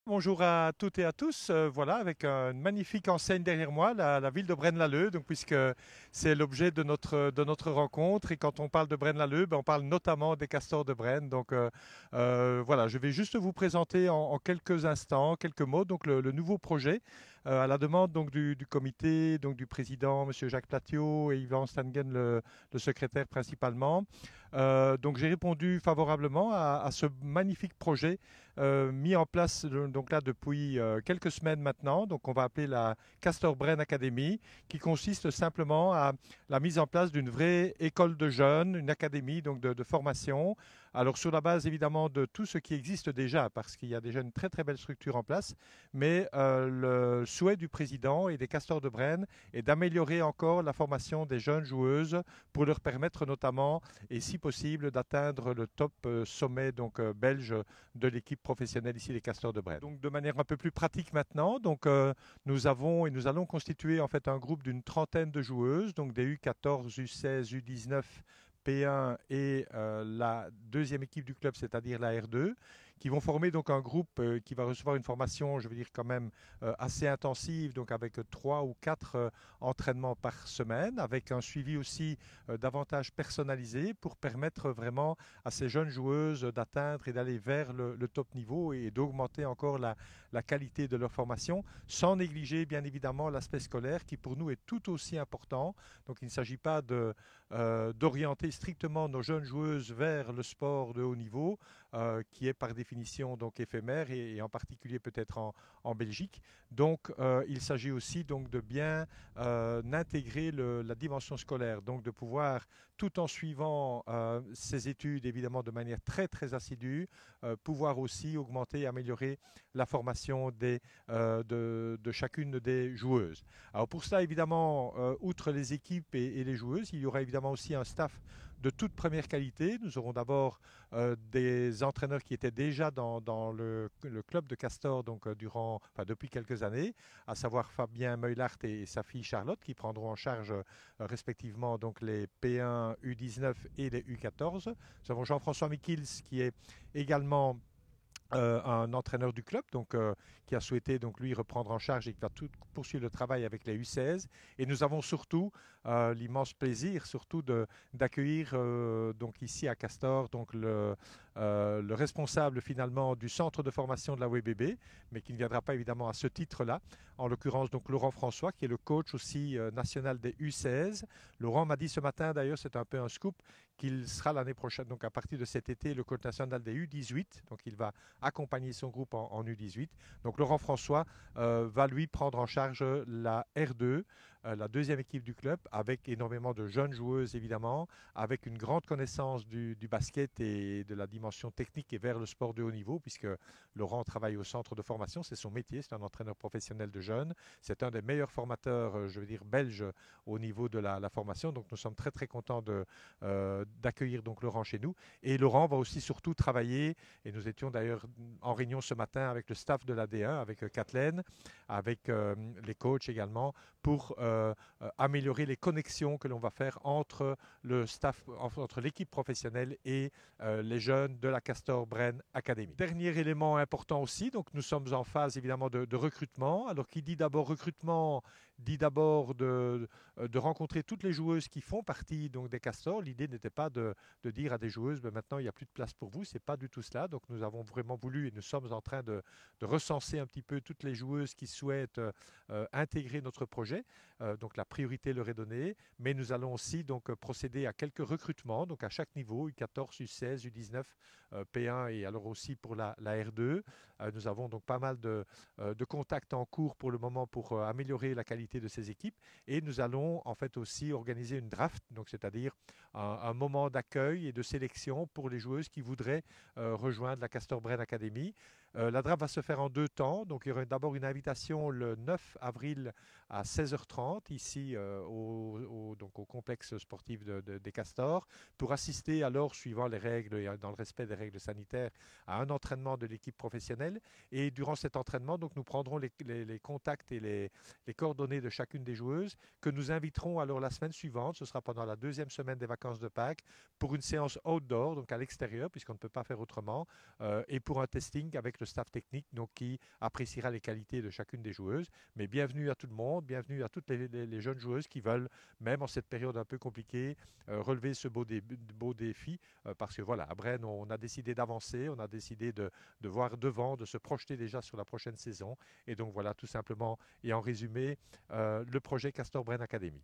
bonjour à toutes et à tous. Voilà, avec une magnifique enseigne derrière moi, la ville de Braine-l'Alleud, donc puisque c'est l'objet de notre rencontre. Et quand on parle de Braine-l'Alleud, ben, on parle notamment des castors de Braine. Voilà, je vais juste vous présenter en quelques instants, quelques mots, donc le nouveau projet à la demande donc du comité, donc du président, Monsieur Jacques Platiot et Yvan Stangen, le secrétaire principalement. Donc j'ai répondu favorablement à ce magnifique projet mis en place donc là depuis quelques semaines maintenant. Donc on va appeler la Castor Brain Academy, qui consiste simplement à la mise en place d'une vraie école de jeunes, une académie donc de formation. Alors sur la base évidemment de tout ce qui existe déjà, parce qu'il y a déjà une très très belle structure en place, mais le souhait du président et des Castors de Braine est d'améliorer encore la formation des jeunes joueuses pour leur permettre notamment, et si possible, d'atteindre le top sommet donc belge de l'équipe professionnelle ici les Castors de Braine. Donc de manière un peu plus pratique maintenant, nous avons et nous allons constituer en fait un groupe d'une trentaine de joueuses, donc des U14, U16, U19, P1 et la deuxième équipe du club, c'est-à-dire la R2, qui vont former donc un groupe qui va recevoir une formation, je veux dire quand même assez intensive, donc avec trois ou quatre entraînements par semaine, avec un suivi aussi davantage personnalisé pour permettre vraiment à ces jeunes joueuses d'atteindre et d'aller vers le top niveau et d'augmenter encore la qualité de leur formation, sans négliger bien évidemment l'aspect scolaire qui pour nous est tout aussi important. Donc il ne s'agit pas d'orienter strictement nos jeunes joueuses vers le sport de haut niveau, qui est par définition donc éphémère et en particulier peut-être en Belgique. Donc il s'agit aussi donc de bien intégrer la dimension scolaire, donc de pouvoir tout en suivant ses études évidemment de manière très très assidue, pouvoir aussi augmenter et améliorer la formation de chacune des joueuses. Alors pour cela évidemment, outre les équipes et les joueuses, il y aura évidemment aussi un staff de toute première qualité. Nous aurons d'abord des entraîneurs qui étaient déjà dans le club de Castor depuis quelques années, à savoir Fabien Meulart et sa fille Charlotte, qui prendront en charge respectivement donc les P1, U19 et les U14. Nous avons Jean-François Mikils qui est également un entraîneur du club, qui a souhaité donc lui reprendre en charge et qui va tout poursuivre le travail avec les U16. Et nous avons surtout l'immense plaisir surtout d'accueillir donc ici à Castor donc le responsable finalement du centre de formation de la WBB, mais qui ne viendra pas évidemment à ce titre-là. En l'occurrence donc Laurent François, qui est le coach aussi national des U16. Laurent m'a dit ce matin d'ailleurs, c'est un peu un scoop, qu'il sera l'année prochaine, donc à partir de cet été, le coach national des U18. Donc il va accompagner son groupe en U18. Donc Laurent François va lui prendre en charge la R2, la deuxième équipe du club, avec énormément de jeunes joueuses évidemment, avec une grande connaissance du basket et de la dimension technique et vers le sport de haut niveau, puisque Laurent travaille au centre de formation, c'est son métier, c'est un entraîneur professionnel de jeunes, c'est un des meilleurs formateurs, je veux dire, belges au niveau de la formation. Donc nous sommes très très contents d'accueillir donc Laurent chez nous. Et Laurent va aussi surtout travailler, et nous étions d'ailleurs en réunion ce matin avec le staff de la D1, avec Kathleen, avec les coachs également, pour améliorer les connexions que l'on va faire entre le staff, entre l'équipe professionnelle et les jeunes de la Castor Brain Academy. Dernier élément important aussi, donc nous sommes en phase évidemment de recrutement. Alors qui dit d'abord recrutement, dit d'abord de rencontrer toutes les joueuses qui font partie donc des Castors. L'idée n'était pas de dire à des joueuses, ben maintenant il n'y a plus de place pour vous, c'est pas du tout cela. Donc nous avons vraiment voulu et nous sommes en train de recenser un petit peu toutes les joueuses qui souhaitent intégrer notre projet. Donc la priorité leur est donnée, mais nous allons aussi donc procéder à quelques recrutements, donc à chaque niveau, U14, U16, U19, P1 et alors aussi pour la R2. Nous avons donc pas mal de contacts en cours pour le moment pour améliorer la qualité de ces équipes, et nous allons en fait aussi organiser une draft, donc c'est-à-dire un moment d'accueil et de sélection pour les joueuses qui voudraient rejoindre la Castor Brain Academy. La draft va se faire en deux temps. Donc, il y aura d'abord une invitation le 9 avril à 16h30 ici donc au complexe sportif des Castors pour assister alors, suivant les règles et dans le respect des règles sanitaires, à un entraînement de l'équipe professionnelle. Et durant cet entraînement, donc, nous prendrons les contacts et les coordonnées coordonnées de chacune des joueuses que nous inviterons alors la semaine suivante, ce sera pendant la deuxième semaine des vacances de Pâques, pour une séance outdoor, donc à l'extérieur, puisqu'on ne peut pas faire autrement, et pour un testing avec le staff technique, donc qui appréciera les qualités de chacune des joueuses. Mais bienvenue à tout le monde, bienvenue à toutes les jeunes joueuses qui veulent, même en cette période un peu compliquée, relever ce beau défi, parce que voilà, à Bren, on a décidé d'avancer, on a décidé de voir devant, de se projeter déjà sur la prochaine saison. Et donc voilà, tout simplement, et en résumé, le projet Castor Bren Academy.